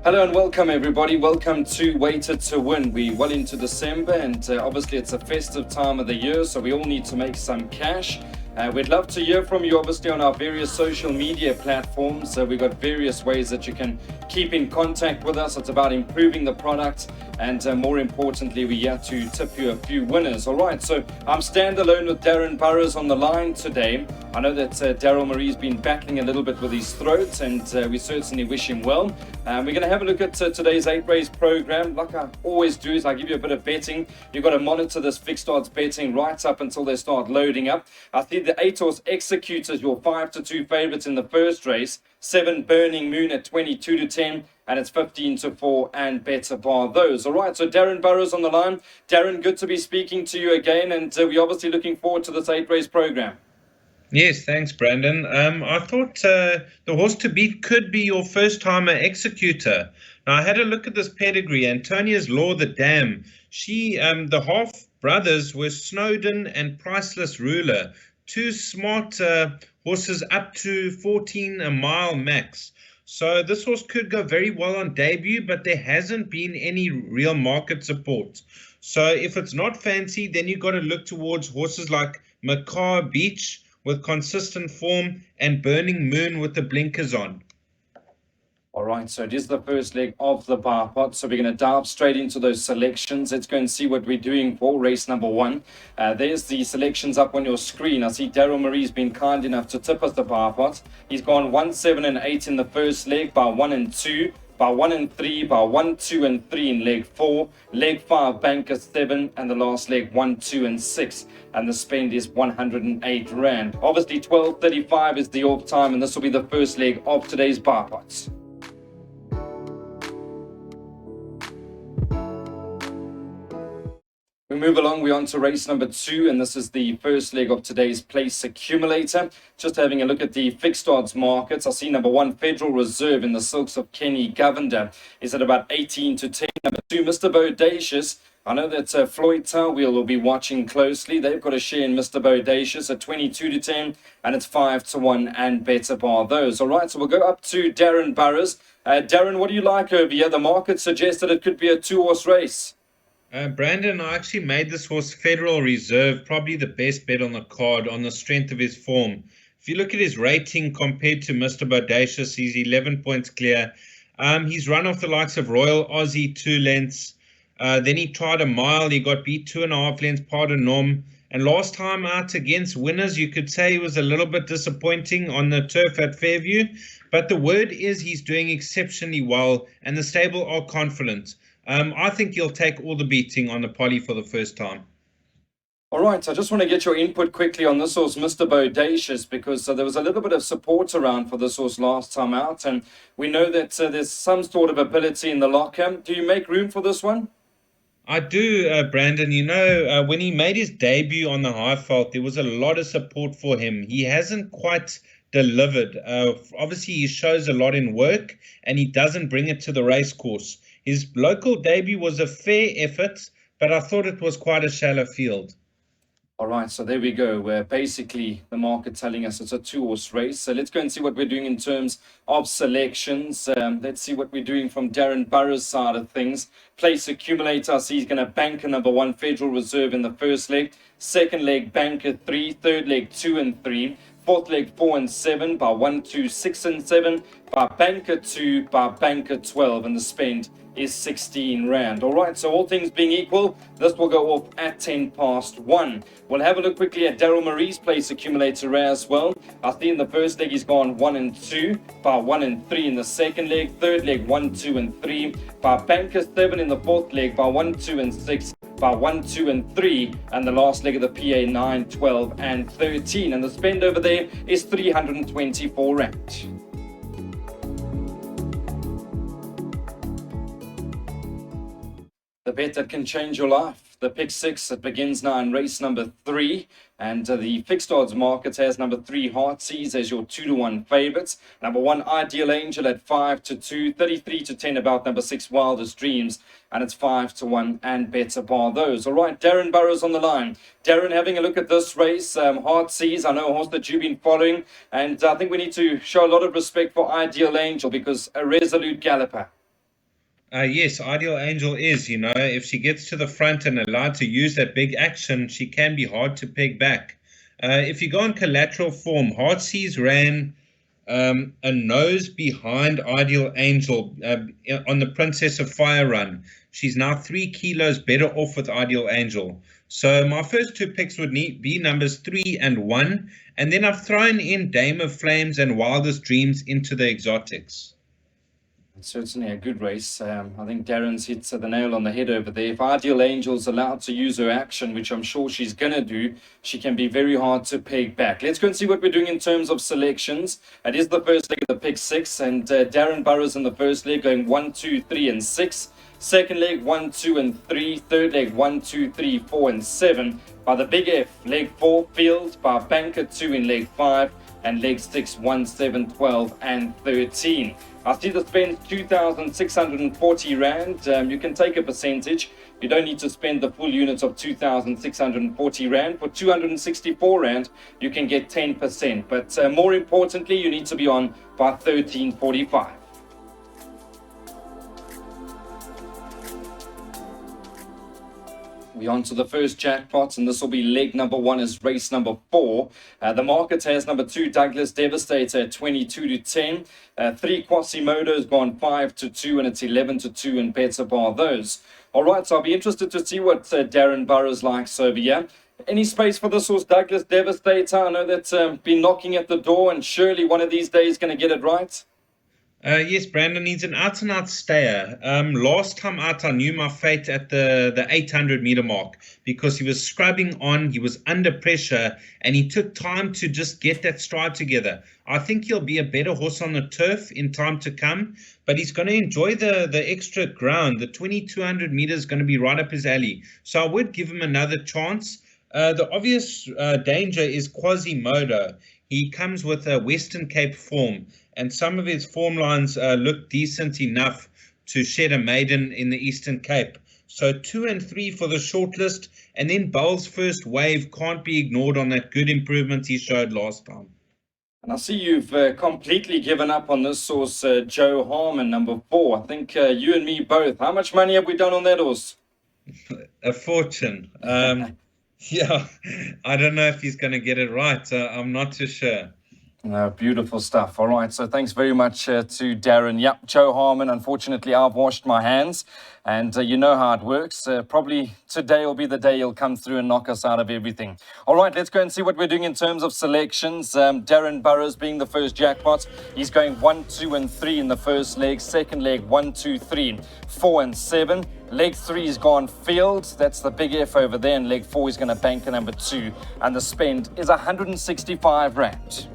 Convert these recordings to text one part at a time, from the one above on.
Hello and welcome everybody. Welcome to Weighted to Win. We're well into December and obviously it's a festive time of the year, so we all need to make some cash. We'd love to hear from you obviously on our various social media platforms. We've got various ways that you can keep in contact with us. It's about improving the product and more importantly, we're here to tip you a few winners. All right, so I'm standalone with Darren Burrows on the line today. I know that Daryl Marie's been battling a little bit with his throat and we certainly wish him well. We're going to have a look at today's 8 race program. Like I always do, is I give you a bit of betting. You've got to monitor this fixed odds betting right up until they start loading up. I see the 8 horse Executors, your 5-2 favourites in the first race. 7 Burning Moon at 22-10, and it's 15-4 and better bar those. All right, so Darren Burrows on the line. Darren, good to be speaking to you again, and we're obviously looking forward to this 8 race program. Yes, thanks, Brandon. I thought the horse to beat could be your first-timer Executor. Now, I had a look at this pedigree. Antonia's Law the Dam. The half brothers were Snowden and Priceless Ruler. Two smart horses up to 14 a mile max. So this horse could go very well on debut, but there hasn't been any real market support. So if it's not fancy, then you've got to look towards horses like Macaw Beach with consistent form and Burning Moon with the blinkers on. All right, so it is the first leg of the bar pot. So we're going to dive straight into those selections. Let's go and see what we're doing for race number 1. There's the selections up on your screen. I see Daryl Marie's been kind enough to tip us the bar pot. He's gone 1, 7, and 8 in the first leg, by 1 and 2. By 1 and 3, by 1, 2, and 3 in leg 4, leg 5, banker 7, and the last leg 1, 2, and 6. And the spend is 108 Rand. Obviously, 12:35 is the off time, and this will be the first leg of today's bar pots. We move along, we're on to race number 2, and this is the first leg of today's place accumulator. Just having a look at the fixed odds markets. I see number 1, Federal Reserve in the Silks of Kenny Governor is at about 18-10. Number 2, Mr. Bodacious. I know that Floyd Towwheel will be watching closely. They've got a share in Mr. Bodacious at 22-10, and it's 5-1 and better bar those. All right, so we'll go up to Darren Burrows. Darren, what do you like over here? The market suggests that it could be a 2-horse race. Brandon, I actually made this horse Federal Reserve probably the best bet on the card on the strength of his form. If you look at his rating compared to Mr. Bodacious, he's 11 points clear. He's run off the likes of Royal Aussie 2 lengths. Then he tried a mile. He got beat 2.5 lengths, pardon norm. And last time out against winners, you could say he was a little bit disappointing on the turf at Fairview. But the word is he's doing exceptionally well, and the stable are confident. I think he'll take all the beating on the poly for the first time. All right, so I just want to get your input quickly on this horse, Mr. Bodacious, because there was a little bit of support around for this horse last time out, and we know that there's some sort of ability in the locker. Do you make room for this one? I do, Brandon. When he made his debut on the Highveld, there was a lot of support for him. He hasn't quite delivered. Obviously, he shows a lot in work, and he doesn't bring it to the race course. His local debut was a fair effort, but I thought it was quite a shallow field. All right, so there we go. We're basically the market telling us it's a 2-horse race. So let's go and see what we're doing in terms of selections. Let's see what we're doing from Darren Burrows' side of things. Place accumulator, I see he's going to banker number 1, Federal Reserve in the first leg. Second leg, banker 3. Third leg, 2 and 3. Fourth leg, 4 and 7. By 1, 2, 6 and 7. By banker 2, by banker 12. And the spend is 16 Rand. All right, so all things being equal, this will go off at 1:10. We'll have a look quickly at Daryl Marie's place accumulator as well. I see in the first leg he's gone 1 and 2, by 1 and 3 in the second leg, third leg 1, 2 and 3, by banker 7 in the fourth leg, by 1, 2 and 6, by 1, 2 and 3, and the last leg of the PA 9, 12 and 13, and the spend over there is 324 Rand. The bet that can change your life. The pick 6, it begins now in race number 3. And the fixed odds market has number 3, Heartsease, as your 2-1 favourites. Number 1, Ideal Angel at 5-2. 33-10 about number 6, Wildest Dreams. And it's 5-1 and better bar those. All right, Darren Burrows on the line. Darren, having a look at this race, Heartsease, I know a horse that you've been following. And I think we need to show a lot of respect for Ideal Angel because a resolute galloper. Yes, Ideal Angel is, if she gets to the front and allowed to use that big action, she can be hard to peg back. If you go on collateral form, Heartsease ran a nose behind Ideal Angel on the Princess of Fire run. She's now 3 kilos better off with Ideal Angel. So my first two picks would be numbers 3 and 1, and then I've thrown in Dame of Flames and Wildest Dreams into the exotics. It's certainly a good race. I think Darren's hit the nail on the head over there. If Ideal Angel's allowed to use her action, which I'm sure she's going to do, she can be very hard to peg back. Let's go and see what we're doing in terms of selections. It is the first leg of the pick six, and Darren Burrows in the first leg going 1, 2, 3, and 6. Second leg 1, 2, and 3. Third leg 1, 2, 3, 4, and 7. By the Big F, leg 4 field by Banker 2 in leg 5. And leg 6, 1, 7, 12, and 13. I see the spend 2,640 Rand. You can take a percentage. You don't need to spend the full unit of 2,640 Rand. For 264 Rand, you can get 10%. But more importantly, you need to be on by 13.45. We're on to the first jackpot, and this will be leg number 1 as race number 4. The market has number 2, Douglas Devastator, at 22 to 10. 3, Quasimodo's gone 5 to 2, and it's 11 to 2 and better bar those. All right, so I'll be interested to see what Darren Burrows likes over here. Any space for this horse, Douglas Devastator? I know that's been knocking at the door, and surely one of these days going to get it right. Yes, Brandon, he's an out-and-out stayer. Last time out, I knew my fate at the 800-meter mark because he was scrubbing on, he was under pressure, and he took time to just get that stride together. I think he'll be a better horse on the turf in time to come, but he's going to enjoy the extra ground. The 2,200 meters is going to be right up his alley. So I would give him another chance. The obvious danger is Quasimodo. He comes with a Western Cape form, and some of his form lines look decent enough to shed a maiden in the Eastern Cape. So 2 and 3 for the shortlist, and then Bowles' first wave can't be ignored on that good improvement he showed last time. And I see you've completely given up on this horse, Joe Harmon, number 4. I think you and me both. How much money have we done on that horse? A fortune. Yeah, I don't know if he's going to get it right. I'm not too sure. Beautiful stuff. All right, so thanks very much to Darren. Yep, Joe Harmon, unfortunately, I've washed my hands, and you know how it works. Probably today will be the day he'll come through and knock us out of everything. All right, let's go and see what we're doing in terms of selections. Darren Burrows being the first jackpot. He's going 1, 2, and 3 in the first leg. Second leg, 1, 2, 3, 4, and 7. Leg 3 is gone field. That's the Big F over there. And leg 4 is going to bank a number 2. And the spend is 165 Rand.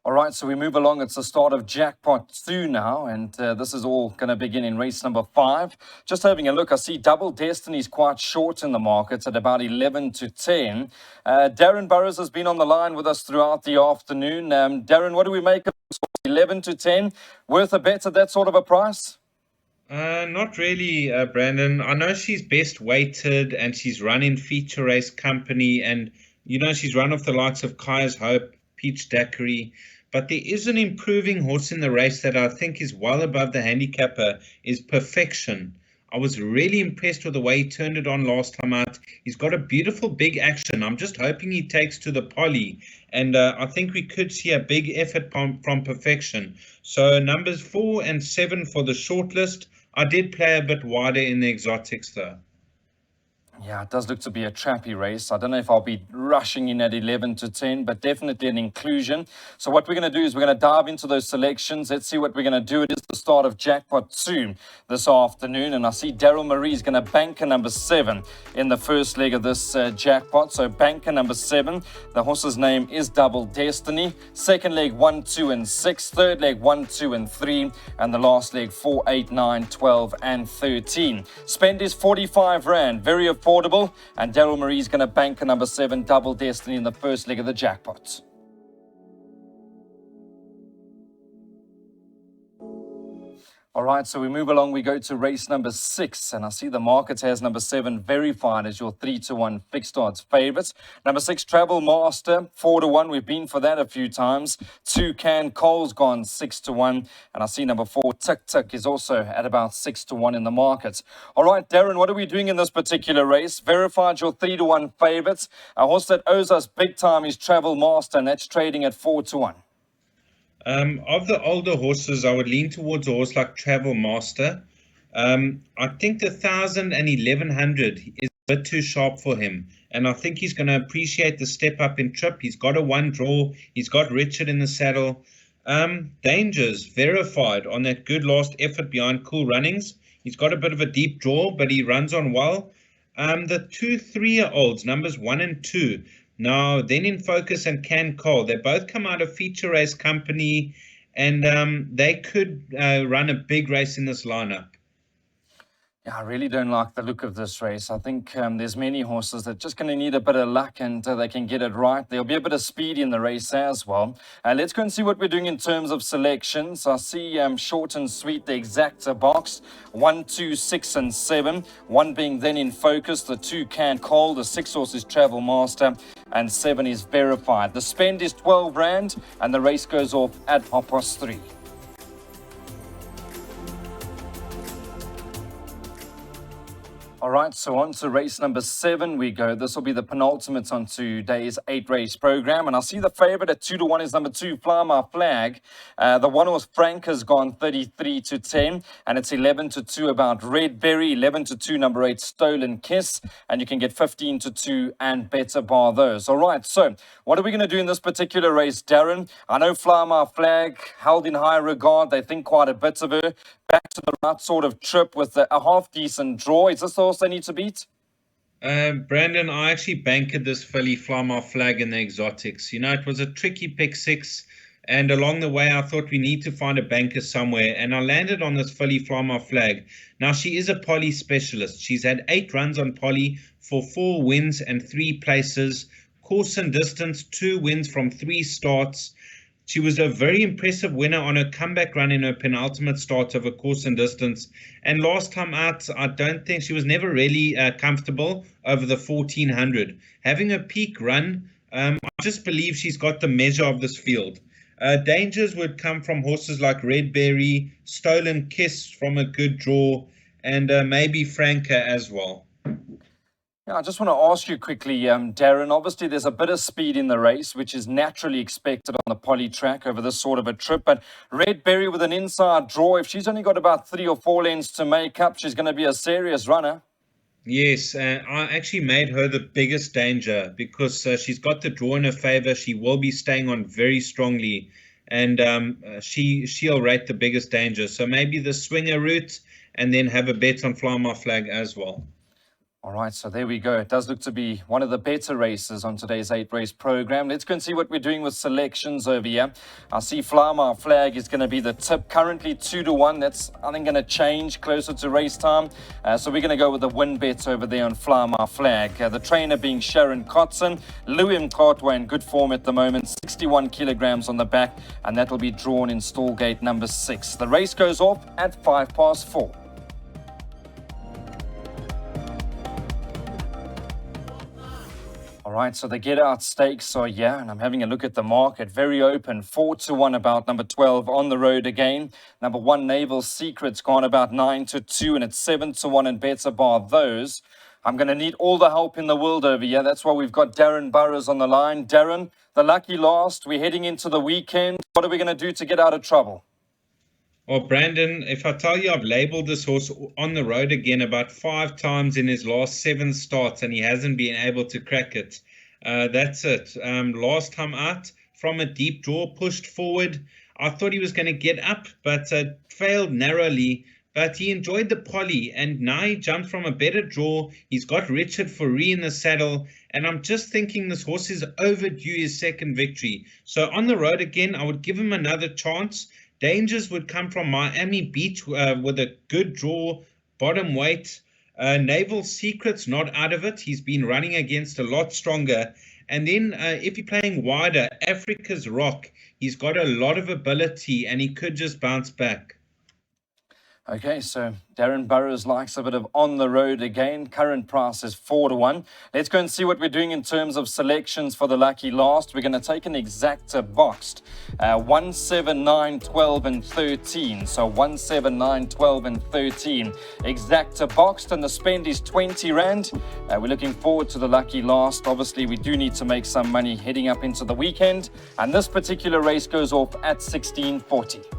All right, so we move along. It's the start of Jackpot 2 now, and this is all going to begin in race number 5. Just having a look, I see Double Destiny is quite short in the market at about 11 to 10. Darren Burrows has been on the line with us throughout the afternoon. Darren, what do we make of 11 to 10? Worth a bet at that sort of a price? Not really, Brandon. I know she's best weighted and she's run in feature race company, and she's run off the likes of Kaya's Hope, Peach Daiquiri. But there is an improving horse in the race that I think is well above the handicapper, is Perfection. I was really impressed with the way he turned it on last time out. He's got a beautiful big action. I'm just hoping he takes to the poly. And I think we could see a big effort from Perfection. So numbers 4 and 7 for the shortlist. I did play a bit wider in the exotics though. Yeah, it does look to be a trappy race. I don't know if I'll be rushing in at 11 to 10, but definitely an inclusion. So what we're going to do is we're going to dive into those selections. Let's see what we're going to do. It is the start of Jackpot 2 this afternoon, and I see Daryl Marie is going to banker number 7 in the first leg of this jackpot. So banker number 7. The horse's name is Double Destiny. Second leg 1, 2, and 6. Third leg 1, 2, and 3. And the last leg 4, 8, 9, 12, and 13. Spend is 45 Rand. Very affordable, and Daryl Marie is going to bank a number 7, Double Destiny, in the first leg of the jackpot. All right, so we move along. We go to race number 6, and I see the market has number 7 verified as your 3-1 fixed odds favorites. Number 6, Travel Master, 4-1. We've been for that a few times. 2, Can Cole's gone 6-1, and I see number 4, Tick Tick, is also at about 6-1 in the market. All right, Darren, what are we doing in this particular race? Verified your 3-1 favorites. A horse that owes us big time is Travel Master, and that's trading at 4-1. Of the older horses, I would lean towards a horse like Travel Master. I think the 1,000 and 1,100 is a bit too sharp for him, and I think he's going to appreciate the step up in trip. He's got a 1 draw. He's got Richard in the saddle. Dangers verified on that good last effort behind Cool Runnings. He's got a bit of a deep draw, but he runs on well. The 2 3-year-olds, numbers 1 and 2. Now, then in Focus and Can Cole, they both come out of Feature Race Company, and they could run a big race in this lineup. Yeah, I really don't like the look of this race. I think there's many horses that are just going to need a bit of luck and they can get it right. There'll be a bit of speed in the race as well. Let's go and see what we're doing in terms of selections. I see short and sweet, the exacta box. 1, 2, 6, and 7. 1 being then in Focus. The 2, Can Cole. The 6 horse is Travel Master. And 7 is verified. The spend is 12 Rand and the race goes off at 3:30. All right, so on to race number 7 we go. This will be the penultimate on today's 8-race program. And I see the favorite at 2-1 is number 2, Fly My Flag. The 1 horse Frank has gone 33-10, and it's 11-2 about Redberry, 11-2 number 8, Stolen Kiss, and you can get 15-2 and better bar those. All right, so what are we going to do in this particular race, Darren? I know Fly My Flag held in high regard. They think quite a bit of her. Back to the right sort of trip with a half-decent draw. Is this the horse they need to beat? Brandon, I actually bankered this filly Fly My Flag in the exotics. You know, it was a tricky pick 6, and along the way I thought we need to find a banker somewhere, and I landed on this filly Fly My Flag. Now, she is a poly specialist. She's had 8 runs on poly for 4 wins and 3 places. Course and distance, 2 wins from 3 starts. She was a very impressive winner on her comeback run in her penultimate start of a course and distance. And last time out, I don't think she was never really comfortable over the 1,400. Having a peak run, I just believe she's got the measure of this field. Dangers would come from horses like Redberry, Stolen Kiss from a good draw, and maybe Franca as well. Yeah, I just want to ask you quickly, Darren, obviously there's a bit of speed in the race, which is naturally expected on the poly track over this sort of a trip. But Redberry with an inside draw, if she's only got about 3 or 4 lengths to make up, she's going to be a serious runner. Yes, I actually made her the biggest danger because she's got the draw in her favor. She will be staying on very strongly, and she'll rate the biggest danger. So maybe the swinger route and then have a bet on Fly My Flag as well. All right, so there we go. It does look to be one of the better races on today's 8-race program. Let's go and see what we're doing with selections over here. I see Fly My Flag is going to be the tip. Currently 2-1. That's, I think, going to change closer to race time. So we're going to go with the win bet over there on Fly My Flag. The trainer being Sharon Kotson. Louis Cartway in good form at the moment. 61 kilograms on the back. And that will be drawn in stall gate number 6. The race goes off at 4:05. All right, so the get-out stakes are here, and I'm having a look at the market. Very open, 4-1 about number 12 on the road again. Number 1, Naval Secret's gone about 9-2, and it's 7-1 and better bar those. I'm going to need all the help in the world over here. That's why we've got Darren Burrows on the line. Darren, the lucky last. We're heading into the weekend. What are we going to do to get out of trouble? Well, Brandon, if I tell you I've labeled this horse on the road again about 5 times in his last 7 starts and he hasn't been able to crack it, that's it. Last time out, from a deep draw, pushed forward. I thought he was going to get up, but failed narrowly. But he enjoyed the poly, and now he jumped from a better draw. He's got Richard Fourie in the saddle, and I'm just thinking this horse is overdue his second victory. So on the road again, I would give him another chance. Dangers would come from Miami Beach with a good draw, bottom weight. Naval Secret's not out of it. He's been running against a lot stronger. And then if you're playing wider, Africa's Rock, he's got a lot of ability and he could just bounce back. Okay, so Darren Burrows likes a bit of on the road again. Current price is 4-1. Let's go and see what we're doing in terms of selections for the lucky last. We're going to take an exacta boxed 1, 7, 9, 12, and 13. So 1, 7, 9, 12, and 13. Exacta boxed, and the spend is 20 Rand. We're looking forward to the lucky last. Obviously, we do need to make some money heading up into the weekend. And this particular race goes off at 16:40.